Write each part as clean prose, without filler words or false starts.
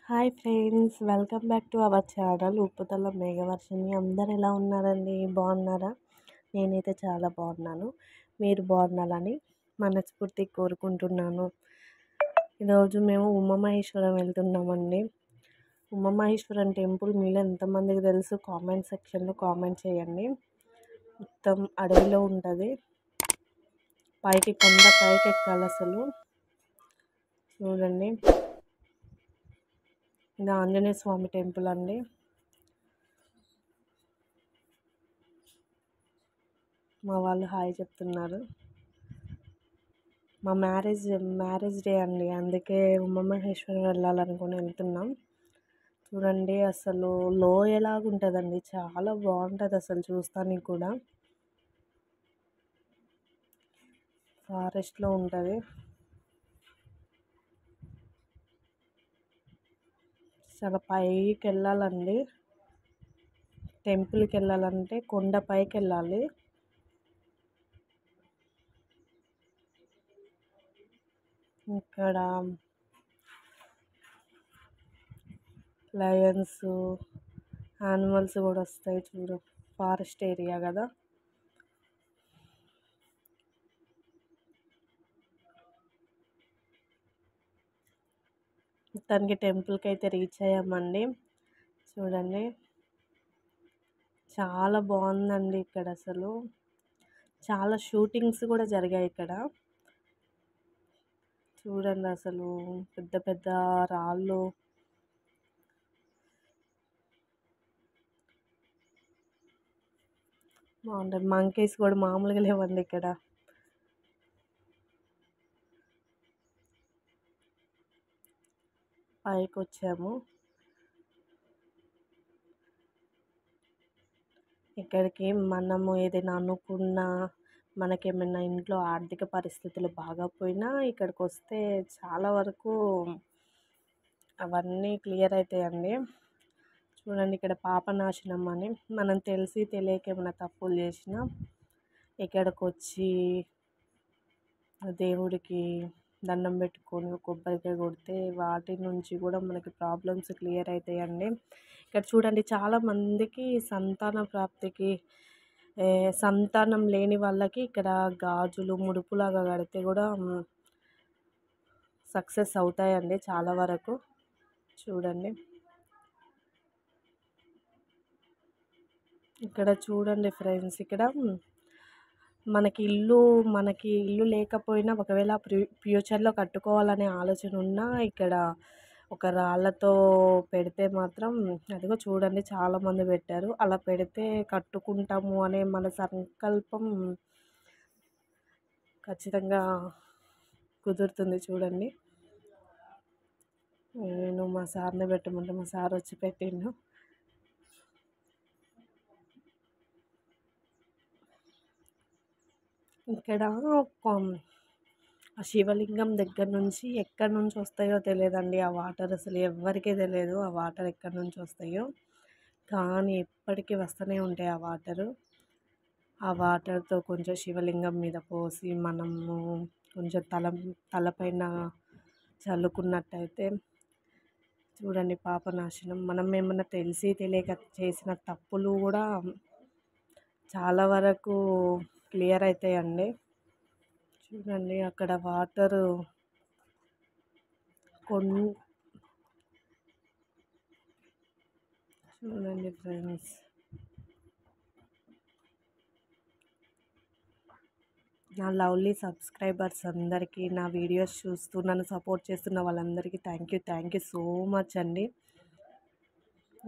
Hi friends, welcome back to our channel Upputala Meghavarshini. అందరు ఎలా ఉన్నారండి? బాగున్నారా? నేనైతే చాలా బాగున్నాను. మీరు బాగున్నారని మనస్ఫూర్తిగా కోరుకుంటున్నాను. ఈరోజు మేము ఉమామహేశ్వరం వెళ్తున్నామండి. ఉమామహేశ్వరం టెంపుల్ మీలో ఎంతమందికి తెలుసు కామెంట్ సెక్షన్లో కామెంట్ చేయండి. మొత్తం అడవిలో ఉంటుంది. కొండ పైకి ఎక్కాలి అసలు. చూడండి, ఇది ఆంజనేయ స్వామి టెంపుల్ అండి. మా వాళ్ళు హాయ్ చెప్తున్నారు. మా మ్యారేజ్ డే అండి, అందుకే ఉమామహేశ్వరం వెళ్ళాలనుకుని వెళ్తున్నాం. చూడండి, అసలు లోయలాగా ఉంటుందండి, చాలా బాగుంటుంది అసలు చూస్తానికి కూడా. ఫారెస్ట్లో ఉంటుంది. చాలా పైకి వెళ్ళాలండి. టెంపుల్కి వెళ్ళాలంటే కొండ పైకి వెళ్ళాలి. ఇక్కడ లయన్స్, యానిమల్స్ కూడా వస్తాయి. చూడు, ఫారెస్ట్ ఏరియా కదా. మొత్తానికి టెంపుల్కి అయితే రీచ్ అయ్యామండి. చూడండి, చాలా బాగుందండి ఇక్కడ. అసలు చాలా షూటింగ్స్ కూడా జరిగాయి ఇక్కడ. చూడండి, అసలు పెద్ద పెద్ద రాళ్ళు, బాగుంటుంది. మంకీస్ కూడా మామూలుగా లేవండి ఇక్కడ. పైకి వచ్చాము. ఇక్కడికి మనము ఏదైనా అనుకున్నా, మనకేమైనా ఇంట్లో ఆర్థిక పరిస్థితులు బాగోకపోయినా ఇక్కడికి వస్తే చాలా వరకు అవన్నీ క్లియర్ అవుతాయండి. చూడండి, ఇక్కడ పాపనాశనం అని, మనం తెలిసి తెలియక ఏమైనా తప్పులు చేసినా ఇక్కడికి వచ్చి దేవుడికి దండం పెట్టుకొని కొబ్బరికాయ కొడితే వాటి నుంచి కూడా మనకి ప్రాబ్లమ్స్ క్లియర్ అవుతాయండి. ఇక్కడ చూడండి, చాలామందికి సంతాన ప్రాప్తికి, సంతానం లేని వాళ్ళకి ఇక్కడ గాజులు ముడుపులాగా కడితే కూడా సక్సెస్ అవుతాయండి చాలా వరకు. చూడండి, ఇక్కడ చూడండి ఫ్రెండ్స్, ఇక్కడ మనకి ఇల్లు లేకపోయినా ఒకవేళ ఫ్యూచర్లో కట్టుకోవాలనే ఆలోచన ఉన్నా ఇక్కడ ఒక రాళ్ళతో పెడితే మాత్రం, అదిగో చూడండి చాలామంది పెట్టారు. అలా పెడితే కట్టుకుంటాము అనే మన సంకల్పం ఖచ్చితంగా కుదురుతుంది. చూడండి, నేను మా సార్ని పెట్టమంటే మా సార్ వచ్చి పెట్టిండు. ఇక్కడ ఆ శివలింగం దగ్గర నుంచి ఎక్కడి నుంచి వస్తాయో తెలియదండి ఆ వాటర్. అసలు ఎవ్వరికీ తెలియదు ఆ వాటర్ ఎక్కడి నుంచి వస్తాయో, కానీ ఎప్పటికీ వస్తూనే ఉంటాయి ఆ వాటరు. ఆ వాటర్తో కొంచెం శివలింగం మీద పోసి మనము కొంచెం తలపైన చల్లుకున్నట్టయితే చూడండి పాపనాశనం. మనం ఏమన్నా తెలిసి తెలియక చేసిన తప్పులు కూడా చాలా వరకు క్లియర్ అవుతాయండి. చూడండి, అక్కడ వాటరు చూడండి ఫ్రెండ్స్, నా లవ్లీ సబ్స్క్రైబర్స్ అందరికీ, నా వీడియోస్ చూస్తూ నన్ను సపోర్ట్ చేస్తున్న వాళ్ళందరికీ థ్యాంక్ యూ సో మచ్ అండి.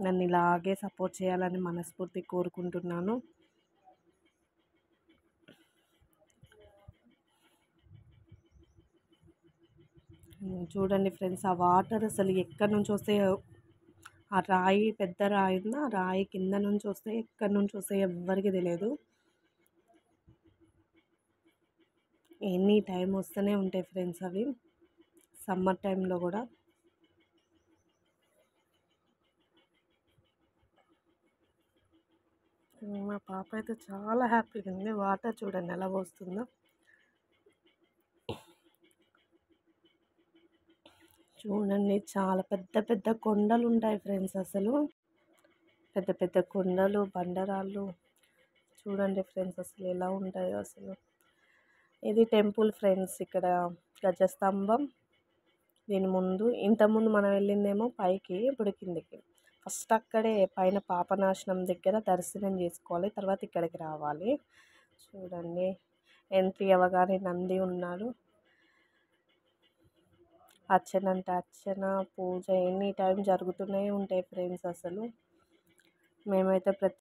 నన్ను ఇలాగే సపోర్ట్ చేయాలని మనస్ఫూర్తి కోరుకుంటున్నాను. చూడండి ఫ్రెండ్స్, ఆ వాటర్ అసలు ఎక్కడి నుంచి వస్తాయో, ఆ రాయి పెద్ద రాయి ఉంది, ఆ రాయి కింద నుంచి వస్తాయి, ఎక్కడి నుంచి వస్తాయి ఎవ్వరికి తెలియదు. ఎనీ టైం వస్తూనే ఉంటాయి ఫ్రెండ్స్ అవి, సమ్మర్ టైంలో కూడా. మా పాప అయితే చాలా హ్యాపీగా ఉంది. వాటర్ చూడండి ఎలా వస్తుందో. చూడండి చాలా పెద్ద పెద్ద కొండలు ఉంటాయి ఫ్రెండ్స్. అసలు పెద్ద పెద్ద కొండలు, బండరాళ్ళు చూడండి ఫ్రెండ్స్ అసలు ఎలా ఉంటాయో అసలు. ఇది టెంపుల్ ఫ్రెండ్స్. ఇక్కడ గజస్తంభం, దీని ముందు ఇంతకుముందు మనం వెళ్ళిందేమో పైకి, ఇప్పుడు కిందికి. ఫస్ట్ అక్కడే పైన పాపనాశనం దగ్గర దర్శనం చేసుకోవాలి, తర్వాత ఇక్కడికి రావాలి. చూడండి ఎంట్రీ అవ్వగానే నంది ఉన్నాడు. అర్చన అంటే అర్చన, పూజ ఎనీ టైం జరుగుతూనే ఉంటాయి ఫ్రెండ్స్. అసలు మేమైతే ప్రతి